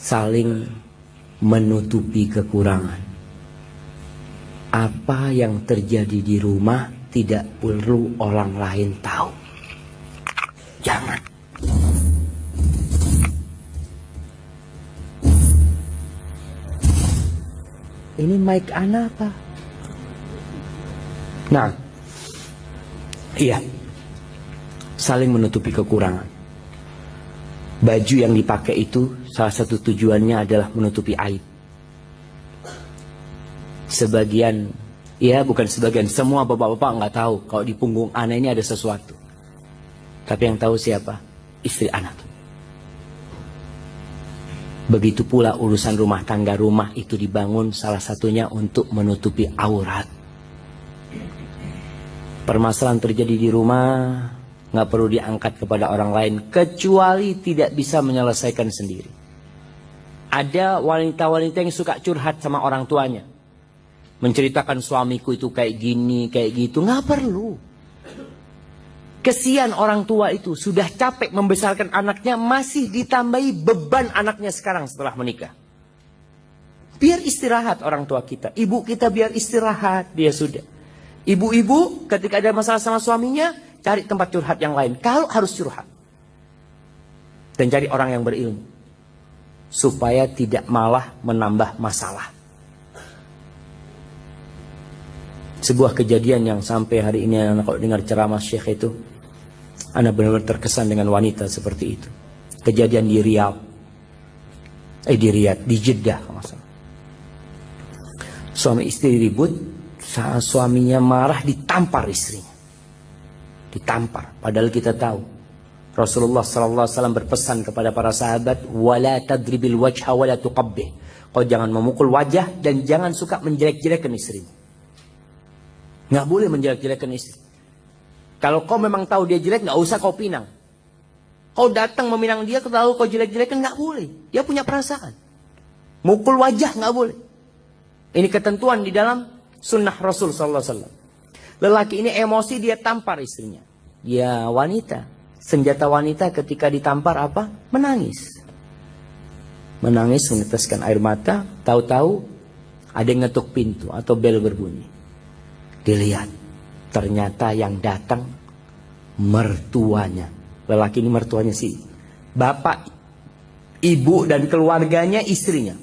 saling menutupi kekurangan. Apa yang terjadi di rumah tidak perlu orang lain tahu. Jangan. Ini mic ana apa? Nah, iya, saling menutupi kekurangan. Baju yang dipakai itu salah satu tujuannya adalah menutupi aib. Sebagian, ya bukan sebagian, semua bapak-bapak nggak tahu kalau di punggung anak ini ada sesuatu. Tapi yang tahu siapa? Istri anak. Begitu pula urusan rumah tangga. Rumah itu dibangun salah satunya untuk menutupi aurat. Permasalahan terjadi di rumah nggak perlu diangkat kepada orang lain kecuali tidak bisa menyelesaikan sendiri. Ada wanita-wanita yang suka curhat sama orang tuanya, menceritakan suamiku itu kayak gini, kayak gitu. Nggak perlu. Kesian orang tua itu sudah capek membesarkan anaknya, masih ditambahi beban anaknya sekarang setelah menikah. Biar istirahat orang tua kita, ibu kita biar istirahat, dia sudah. Ibu-ibu ketika ada masalah sama suaminya, cari tempat curhat yang lain. Kalau harus curhat. Dan cari orang yang berilmu. Supaya tidak malah menambah masalah. Sebuah kejadian yang sampai hari ini anak kalau dengar ceramah Syekh itu, anak benar-benar terkesan dengan wanita seperti itu. Kejadian di Riyadh. Di Jeddah. Suami istri ribut. Saat suaminya marah ditampar istrinya. Ditampar. Padahal kita tahu Rasulullah SAW berpesan kepada para sahabat, wala tadribil wajha wala tuqabbih. Kau jangan memukul wajah dan jangan suka menjelek-jelekan istrinya. Nggak boleh menjelek-jelekan istri. Kalau kau memang tahu dia jelek, nggak usah kau pinang. Kau datang meminang dia, kau tahu kau jelek-jelekan, nggak boleh. Dia punya perasaan. Mukul wajah nggak boleh. Ini ketentuan di dalam sunnah Rasul SAW. Lelaki ini emosi, dia tampar istrinya. Dia wanita. Senjata wanita ketika ditampar apa? Menangis. Menangis, meneteskan air mata. Tahu-tahu ada yang ngetuk pintu atau bel berbunyi. Dilihat. Ternyata yang datang mertuanya. Lelaki ini mertuanya sih. Bapak, ibu dan keluarganya, istrinya.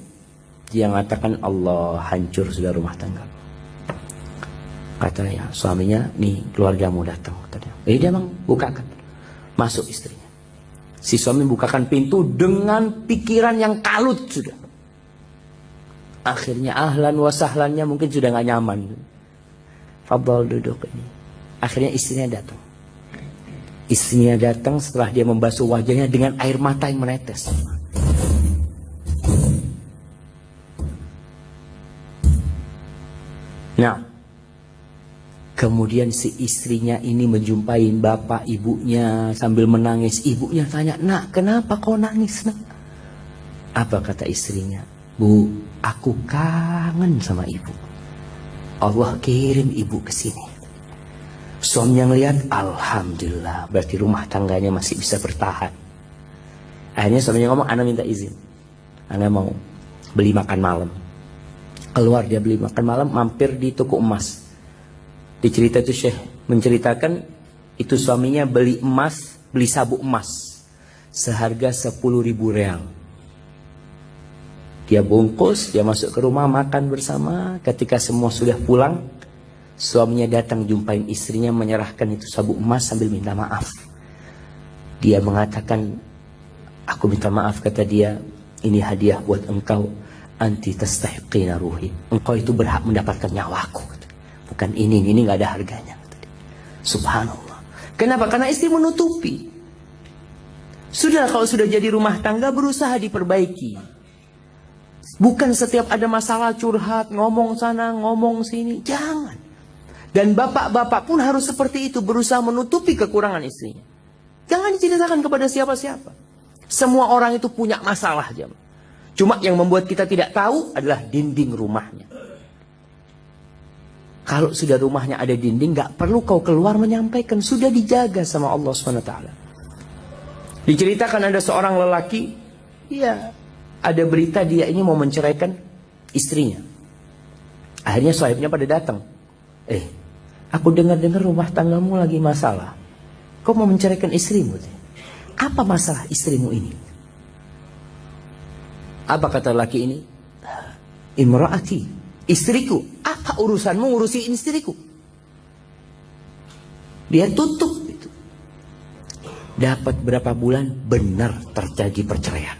Dia mengatakan, Allah, hancur sudah rumah tangga. Katanya suaminya, nih keluargamu datang. Dia bukakan. Masuk istrinya. Si suami bukakan pintu dengan pikiran yang kalut sudah. Akhirnya ahlan wa sahlannya mungkin sudah gak nyaman. Fadhal duduk ini. Akhirnya istrinya datang. Istrinya datang setelah dia membasuh wajahnya dengan air mata yang menetes. Nah, kemudian si istrinya ini menjumpai bapak ibunya sambil menangis. Ibunya tanya, nak kenapa kau nangis nak? Apa kata istrinya? Bu, aku kangen sama ibu. Allah kirim ibu ke sini. Suaminya ngeliat, alhamdulillah, berarti rumah tangganya masih bisa bertahan. Akhirnya suaminya ngomong, ana minta izin. Ana mau beli makan malam. Keluar dia beli makan malam, mampir di toko emas. Di cerita itu Syekh menceritakan itu suaminya beli emas, beli sabuk emas seharga 10.000 real. Dia bungkus, dia masuk ke rumah makan bersama. Ketika semua sudah pulang, suaminya datang jumpain istrinya menyerahkan itu sabuk emas sambil minta maaf. Dia mengatakan, aku minta maaf, kata dia, ini hadiah buat engkau. Anti tastahiqina ruhi. Engkau itu berhak mendapatkan nyawaku. Bukan ini gak ada harganya. Subhanallah. Kenapa? Karena istri menutupi. Sudah, kalau sudah jadi rumah tangga berusaha diperbaiki. Bukan setiap ada masalah curhat, ngomong sana, ngomong sini. Jangan. Dan bapak-bapak pun harus seperti itu, berusaha menutupi kekurangan istrinya. Jangan diceritakan kepada siapa-siapa. Semua orang itu punya masalah. Cuma yang membuat kita tidak tahu adalah dinding rumahnya. Kalau sudah rumahnya ada dinding, gak perlu kau keluar menyampaikan. Sudah dijaga sama Allah SWT. Diceritakan ada seorang lelaki, ya, ada berita dia ini mau menceraikan istrinya. Akhirnya sahibnya pada datang. Aku dengar-dengar rumah tanggamu lagi masalah. Kau mau menceraikan istrimu? Apa masalah istrimu ini? Apa kata laki ini? Imraati, istriku. Apa urusanmu ngurusi istriku? Dia tutup itu. Dapat berapa bulan benar terjadi perceraian.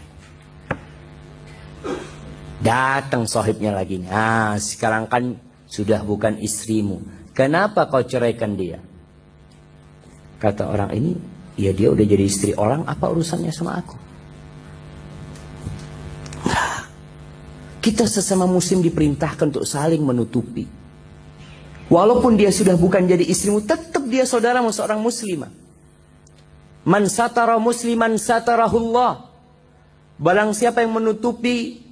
Datang sahibnya lagi. Nah, sekarang kan sudah bukan istrimu. Kenapa kau ceraikan dia? Kata orang ini, ya dia udah jadi istri orang, apa urusannya sama aku? Nah, kita sesama muslim diperintahkan untuk saling menutupi. Walaupun dia sudah bukan jadi istrimu, tetap dia saudaramu, seorang muslimah. Man satara musliman satarahullah. Barang siapa yang menutupi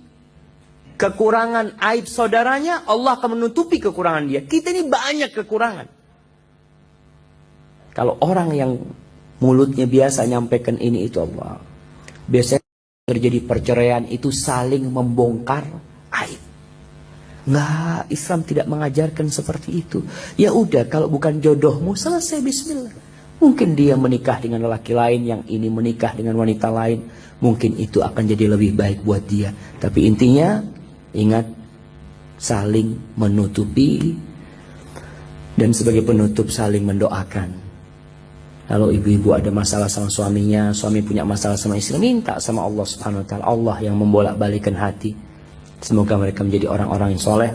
kekurangan aib saudaranya, Allah akan menutupi kekurangan dia. Kita ini banyak kekurangan. Kalau orang yang mulutnya biasa nyampaikan ini itu Allah, biasanya terjadi perceraian itu saling membongkar aib. Nggak, Islam tidak mengajarkan seperti itu. Ya udah, kalau bukan jodohmu, selesai, bismillah. Mungkin dia menikah dengan lelaki lain, yang ini menikah dengan wanita lain. Mungkin itu akan jadi lebih baik buat dia. Tapi intinya, ingat, saling menutupi. Dan sebagai penutup, saling mendoakan. Kalau ibu-ibu ada masalah sama suaminya, suami punya masalah sama istri, minta sama Allah Subhanahu wa ta'ala. Allah yang membolak-balikan hati. Semoga mereka menjadi orang-orang yang soleh.